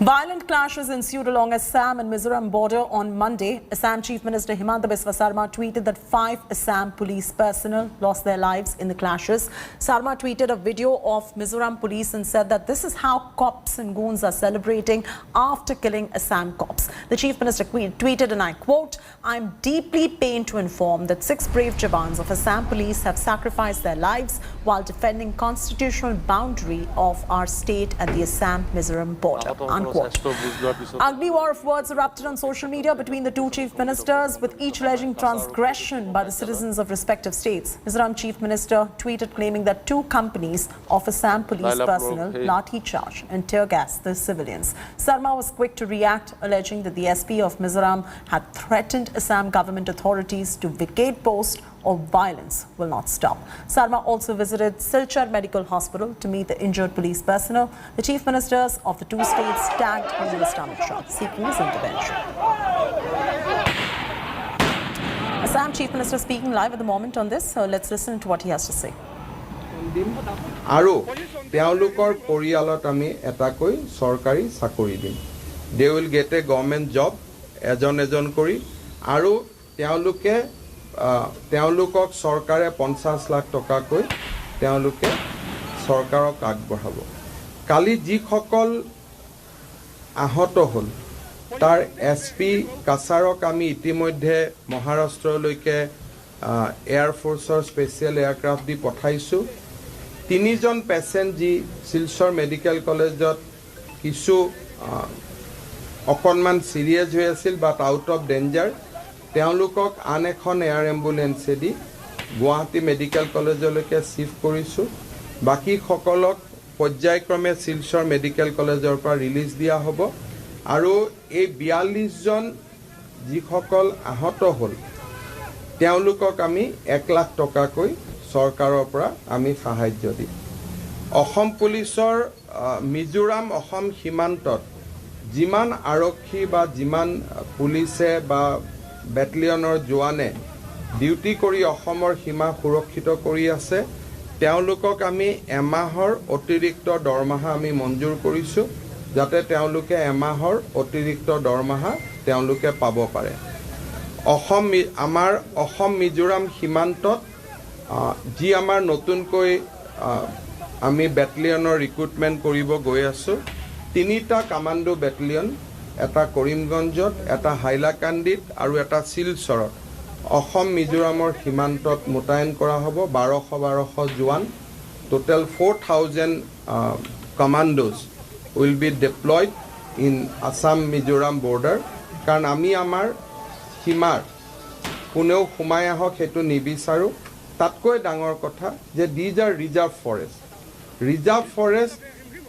Violent clashes ensued along Assam and Mizoram border on Monday. Assam Chief Minister Himanta Biswa Sarma tweeted that 5 Assam police personnel lost their lives in the clashes. Sarma tweeted a video of Mizoram police and said that this is how cops and goons are celebrating after killing Assam cops. The Chief Minister tweeted, and I quote, "I'm deeply pained to inform that 6 brave jawans of Assam police have sacrificed their lives while defending constitutional boundary of our state at the Assam-Mizoram border." Unquote. Ugly war of words erupted on social media between the two chief ministers, with each alleging transgression by the citizens of respective states. Mizoram Chief Minister tweeted claiming that 2 companies of Assam police personnel lathi charge and tear gas the civilians. Sarma was quick to react, alleging that the SP of Mizoram had threatened Assam government authorities to vacate post or violence will not stop. Sarma also visited Silchar Medical Hospital to meet the injured police personnel. The chief ministers of the 2 states tagged Home Minister Amit Shah, seeking his intervention. Assam Chief Minister speaking live at the moment on this, so let's listen to what he has to say. Aru তেওঁলোকৰ পৰিয়ালত আমি এটাকৈ চৰকাৰী চাকৰি দিম. They will get a government job এজন কৰি আৰু তেওঁলোকক চৰকাৰে 50 লাখ টকাকৈ তেওঁলোকে চৰকাৰক আগবঢ়াব. কালি যিসকল আহত হ'ল তাৰ এছপি কাছাৰক আমি ইতিমধ্যে মহাৰাষ্ট্ৰলৈকে এয়াৰ ফোৰ্সৰ স্পেচিয়েল এয়াৰক্ৰাফ্ট দি পঠাইছো. 3 জন পেচেণ্ট যি শিলচৰ মেডিকেল কলেজত কিছু অকণমান সিৰিয়াছ হৈ আছিল বাট আউট অফ ডেঞ্জাৰ, তেওঁলোকক আন এখন এয়াৰ এম্বুলেন্সে দি গুৱাহাটী মেডিকেল কলেজলৈকে শিফ্ট কৰিছো. বাকি সকলক পৰ্যায়ক্ৰমে শিলচৰ মেডিকেল কলেজৰ পৰা ৰিলিজ দিয়া হ'ব আৰু এই 42 জন যিসকল আহত হ'ল তেওঁলোকক আমি 1 লাখ টকাকৈ চৰকাৰৰ পৰা আমি সাহায্য দিম. অসম পুলিচৰ মিজোৰাম অসম সীমান্তত যিমান আৰক্ষী বা যিমান পুলিচে বা বেটেলিয়নৰ জোৱানে ডিউটি কৰি অসমৰ সীমা সুৰক্ষিত কৰি আছে, তেওঁলোকক আমি এমাহৰ অতিৰিক্ত দৰমহা আমি মঞ্জুৰ কৰিছো যাতে তেওঁলোকে এমাহৰ অতিৰিক্ত দৰমহা তেওঁলোকে পাব পাৰে. আমাৰ অসম মিজোৰাম সীমান্তত যি আমাৰ নতুনকৈ আমি বেটেলিয়নৰ ৰিক্ৰুটমেণ্ট কৰিব গৈ আছো, 3টা কামাণ্ডো বেটেলিয়ন, এটা কৰিমগঞ্জত, এটা হাইলাকান্দিত আৰু এটা শিলচৰত অসম মিজোৰামৰ সীমান্তত মোতায়েন কৰা হ'ব. 1200 জোৱান, টোটেল 4000 commandos will be deployed in Assam Mizoram border. কাৰণ আমি আমাৰ সীমাৰ কোনেও সোমাই আহক সেইটো নিবিচাৰো. তাতকৈ ডাঙৰ কথা যে these are reserve forest. Reserve forest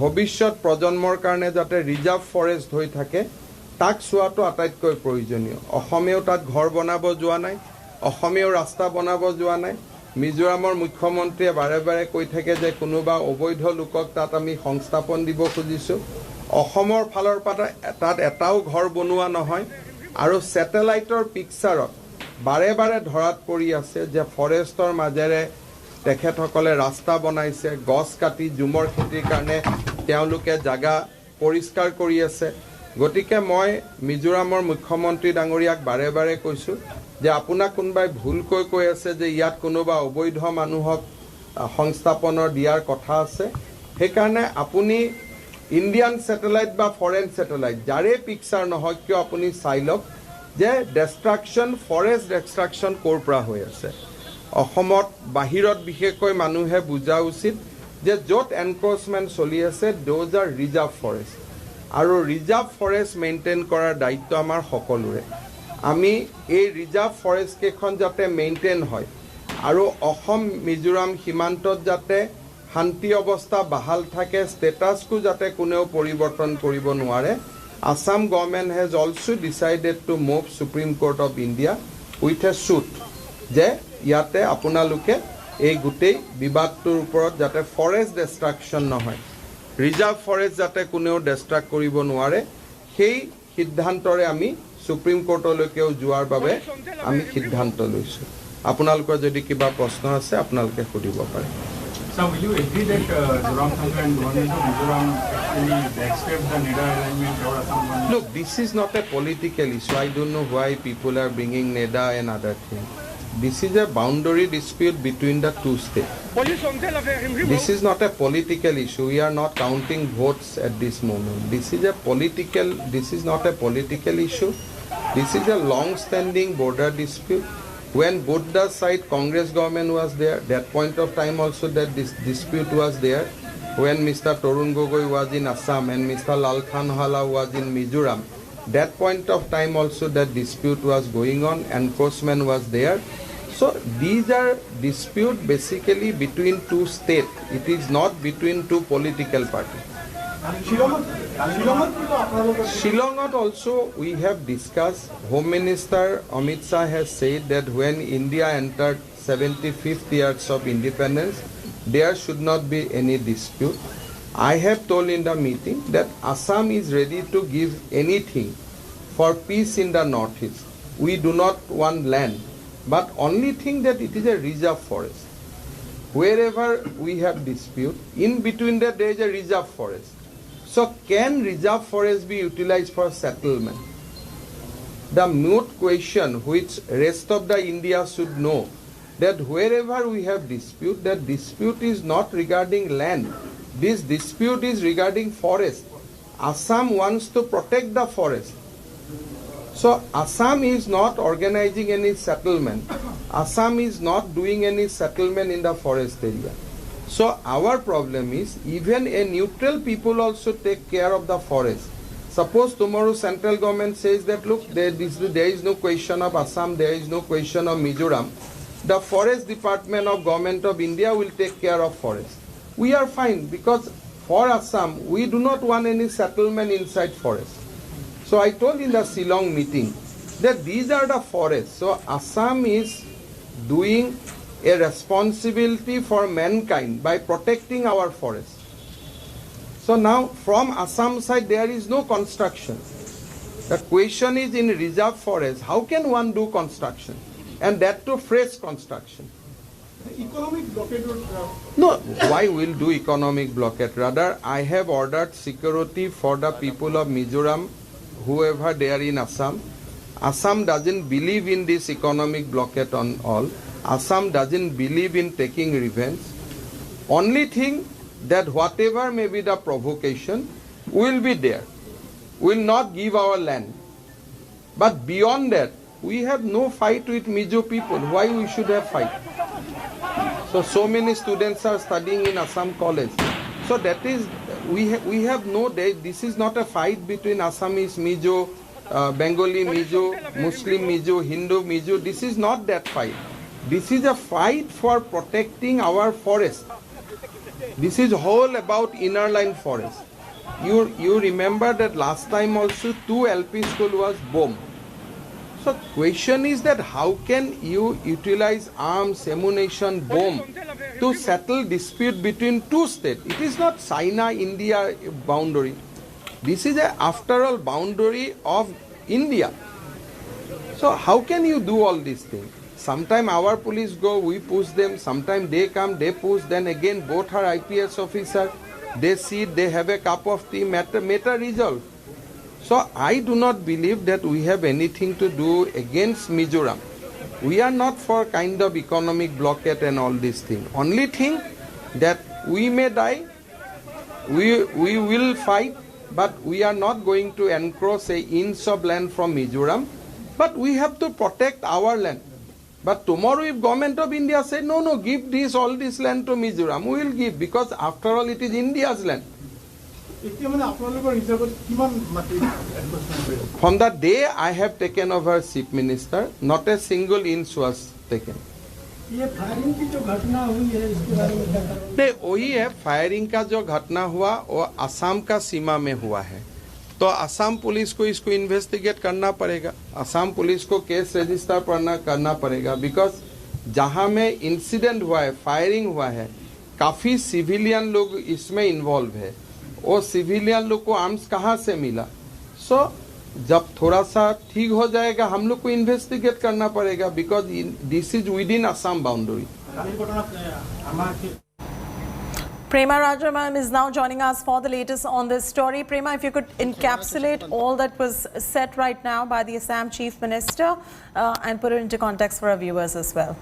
ভৱিষ্যত প্ৰজন্মৰ কাৰণে যাতে ৰিজাৰ্ভ ফৰেষ্ট হৈ থাকে তাক চোৱাটো আটাইতকৈ প্ৰয়োজনীয়. অসমেও তাত ঘৰ বনাব যোৱা নাই, অসমেও ৰাস্তা বনাব যোৱা নাই. মিজোৰামৰ মুখ্যমন্ত্ৰীয়ে বাৰে বাৰে কৈ থাকে যে কোনোবা অবৈধ লোকক তাত আমি সংস্থাপন দিব খুজিছোঁ. অসমৰ ফালৰ পৰা তাত এটাও ঘৰ বনোৱা নহয় আৰু ছেটেলাইটৰ পিকচাৰত বাৰে বাৰে ধৰাত পৰি আছে যে ফৰেষ্টৰ মাজেৰে তেখেতসকলে ৰাস্তা বনাইছে, গছ কাটি জুমৰ খেতিৰ কাৰণে তেওঁলোকে জাগা পৰিষ্কাৰ কৰি আছে. গতিকে মই মিজোৰামৰ মুখ্যমন্ত্ৰী ডাঙৰীয়াক বাৰে বাৰে কৈছো যে আপোনাক কোনোবাই ভুলকৈ কৈ আছে যে ইয়াত কোনোবা অবৈধ মানুহক সংস্থাপনৰ দিয়াৰ কথা আছে. সেইকাৰণে আপুনি ইণ্ডিয়ান ছেটেলাইট বা ফৰেন ছেটেলাইট যাৰে পিকচাৰ নহয় কিয় আপুনি চাই লওক যে ডেষ্ট্ৰাকশ্যন, ফৰেষ্ট ডেষ্ট্ৰাকশ্যন ক'ৰ পৰা হৈ আছে. অসমত বাহিৰত বিশেষকৈ মানুহে বুজা উচিত যে য'ত এনক্ৰচমেণ্ট চলি আছে দ'জ আৰ ৰিজাৰ্ভ ফৰেষ্ট আৰু ৰিজাৰ্ভ ফৰেষ্ট মেইনটেইন কৰাৰ দায়িত্ব আমাৰ সকলোৰে. আমি এই ৰিজাৰ্ভ ফৰেষ্ট কেইখন যাতে মেইনটেইন হয় আৰু অসম মিজোৰাম সীমান্তত যাতে শান্তি অৱস্থা বাহাল থাকে, ষ্টেটাছকো যাতে কোনেও পৰিৱৰ্তন কৰিব নোৱাৰে. Assam government has also decided to move Supreme Court of India with a suit যে ইয়াতে আপোনালোকে এই গোটেই বিবাদটোৰ ওপৰত যাতে ফৰেষ্ট ডেষ্ট্ৰাকশ্যন নহয়, ৰিজাৰ্ভ ফৰেষ্ট যাতে কোনেও ডেষ্ট্ৰাক্ট কৰিব নোৱাৰে, সেই সিদ্ধান্তৰে আমি সুপ্ৰিম কোৰ্টলৈকেও যোৱাৰ বাবে আমি সিদ্ধান্ত লৈছোঁ. আপোনালোকৰ যদি কিবা প্ৰশ্ন আছে আপোনালোকে সুধিব পাৰে. So will you agree that Zoramthanga and government of Mizoram actually backstep the NEDA alignment or Assam? Look, this is not a political issue. I don't know why people are bringing NEDA and other things. This is a boundary dispute between the two states. This is not a political issue. We are not counting votes at this moment. This is not a political issue. This is a long-standing border dispute. When both the side Congress government was there, that point of time also that this dispute was there. When Mr. Torun Gogoi was in Assam and Mr. Lal Thanwala was in Mizoram, that point of time also that dispute was going on, enforcement was there. So these are dispute basically between two states. It is not between two political parties. Shillongot also we have discussed. Home Minister Amit Shah has said that when India entered 75th years of independence, there should not be any dispute. I have told in the meeting that Assam is ready to give anything for peace in the northeast. We do not want land, but only thing that it is a reserve forest. Wherever we have dispute, in between that there is a reserve forest. So can reserve forest be utilized for settlement? The moot question which rest of the India should know, that wherever we have dispute, that dispute is not regarding land. This dispute is regarding forest. Assam wants to protect the forest. So Assam is not organizing any settlement. Assam is not doing any settlement in the forest area. So our problem is even a neutral people also take care of the forest. Suppose tomorrow central government says that look, there is no question of Assam, there is no question of Mizoram. The forest department of government of India will take care of forest. We are fine because for Assam we do not want any settlement inside forest. So I told in the Shillong meeting that these are the forests. So Assam is doing a responsibility for mankind by protecting our forests. So now from Assam side there is no construction. The question is in reserve forest, how can one do construction? And that too fresh construction. Economic blockade would... No, why will do economic blockade? Rather, I have ordered security for the people of Mizoram, whoever they are in Assam. Assam doesn't believe in this economic blockade on all. Assam doesn't believe in taking revenge. Only thing that whatever may be the provocation will be there. Will not give our land. But beyond that, we have no fight with Mizo people. Why we should have fight? So many students are studying in Assam college. So that is, we have no, this is not a fight between Assamese Mizo, Bengali Mizo, Muslim Mizo, Hindu Mizo. This is not that fight. This is a fight for protecting our forest. This is whole about inner line forest. You remember that last time also 2 LP school was bombed. So question is that how can you utilize arms, ammunition, bomb to settle dispute between two states? It is not China-India boundary. This is after all boundary of India. So how can you do all these things? Sometimes our police go, we push them. Sometimes they come, they push. Then again both are IPS officers. They sit, they have a cup of tea, matter resolved. So I do not believe that we have anything to do against Mizoram. We are not for kind of economic blockade and all these things. Only thing that we may die, we will fight, but we are not going to encroach an inch of land from Mizoram. But we have to protect our land. But tomorrow if government of India say, no, give all this land to Mizoram, we will give because after all it is India's land. From the day I have taken over Chief Minister, not a single inch was taken. नहीं वही है firing का जो घटना हुआ वो असम का सीमा में हुआ है तो असम पुलिस को इसको इन्वेस्टिगेट करना पड़ेगा असम पुलिस को केस रजिस्टर करना पड़ेगा बिकॉज जहां में इंसिडेंट हुआ है फायरिंग हुआ है काफी सिविलियन लोग इसमें इन्वॉल्व है वो सिविलियन लोग को आर्म्स कहाँ से मिला सो जब थोड़ा सा ठीक हो जाएगा हम लोग को इन्वेस्टिगेट करना पड़ेगा because this is with in Assam boundary Prema Rajaraman is now joining us for the latest on this story. Prema, if you could encapsulate all that was said right now by the Assam Chief Minister and put it into context for our viewers as well.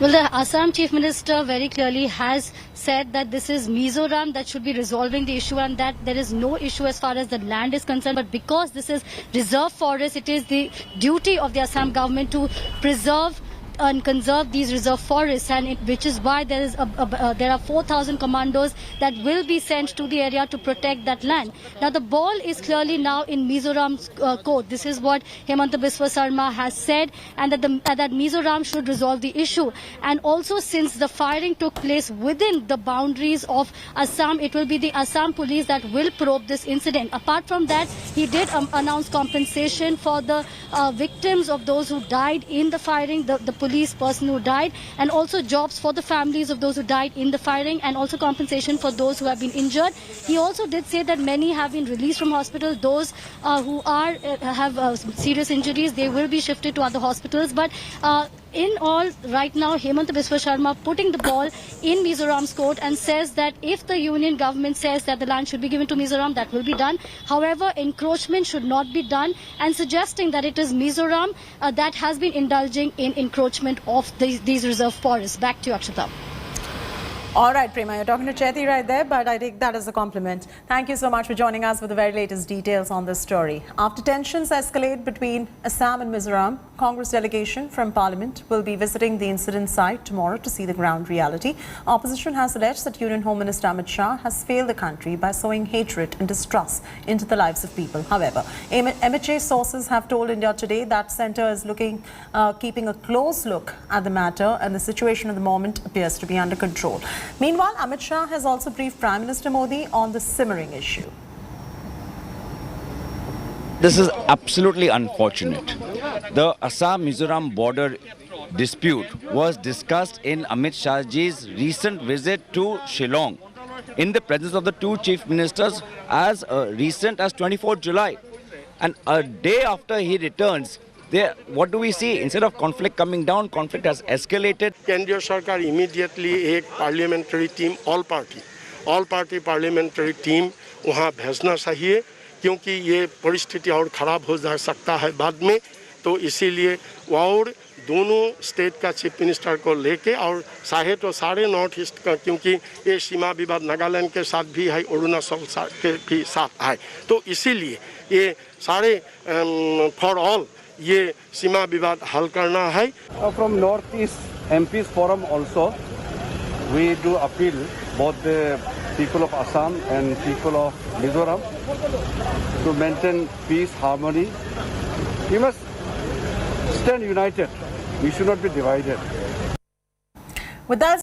Well, the Assam Chief Minister very clearly has said that this is Mizoram that should be resolving the issue and that there is no issue as far as the land is concerned. But because this is reserve forest, it is the duty of the Assam government to preserve and conserve these reserve forests, and which is why there are 4,000 commandos that will be sent to the area to protect that land. Now the ball is clearly now in Mizoram's court. This is what Himanta Biswa Sarma has said, and that Mizoram should resolve the issue. And also, since the firing took place within the boundaries of Assam, it will be the Assam police that will probe this incident. Apart from that, he did announce compensation for the victims of those who died in the firing, the police person who died, and also jobs for the families of those who died in the firing, and also compensation for those who have been injured. He also did say that many have been released from hospital. Those who have serious injuries, they will be shifted to other hospitals. But in all, right now, Himanta Biswa Sarma putting the ball in Mizoram's court and says that if the union government says that the land should be given to Mizoram, that will be done. However, encroachment should not be done, and suggesting that it is Mizoram that has been indulging in encroachment of these reserve forests. Back to you, Akshata. All right, Prema, you're talking to Chetty right there, but I take that as a compliment. Thank you so much for joining us with the very latest details on this story. After tensions escalate between Assam and Mizoram, Congress delegation from Parliament will be visiting the incident site tomorrow to see the ground reality. Opposition has alleged that Union Home Minister Amit Shah has failed the country by sowing hatred and distrust into the lives of people. However, MHA sources have told India Today that centre is keeping a close look at the matter, and the situation at the moment appears to be under control. Meanwhile, Amit Shah has also briefed Prime Minister Modi on the simmering issue. This is absolutely unfortunate. The Assam-Mizoram border dispute was discussed in Amit Shahji's recent visit to Shillong in the presence of the two chief ministers as recent as 24th July. And a day after he returns, what do we see? Instead of conflict coming down, conflict has escalated. केंद्रीय सरकार immediately एक parliamentary team, all party parliamentary team वहाँ भेजना चाहिए, क्योंकि ये परिस्थिति और ख़राब हो जा सकता है बाद में. तो इसीलिए और दोनों स्टेट का चीफ मिनिस्टर को लेके और चाहे तो सारे नॉर्थ ईस्ट का, क्योंकि ये सीमा विवाद नागालैंड के साथ भी है, अरुणाचल के भी साथ है. तो इसीलिए ये सारे फॉर ऑल ये सीमा विवाद हल करना है. From Northeast MPs Forum also, we do appeal both the people of Assam and people of Mizoram to maintain peace, harmony. We must stand united. We should not be divided. With that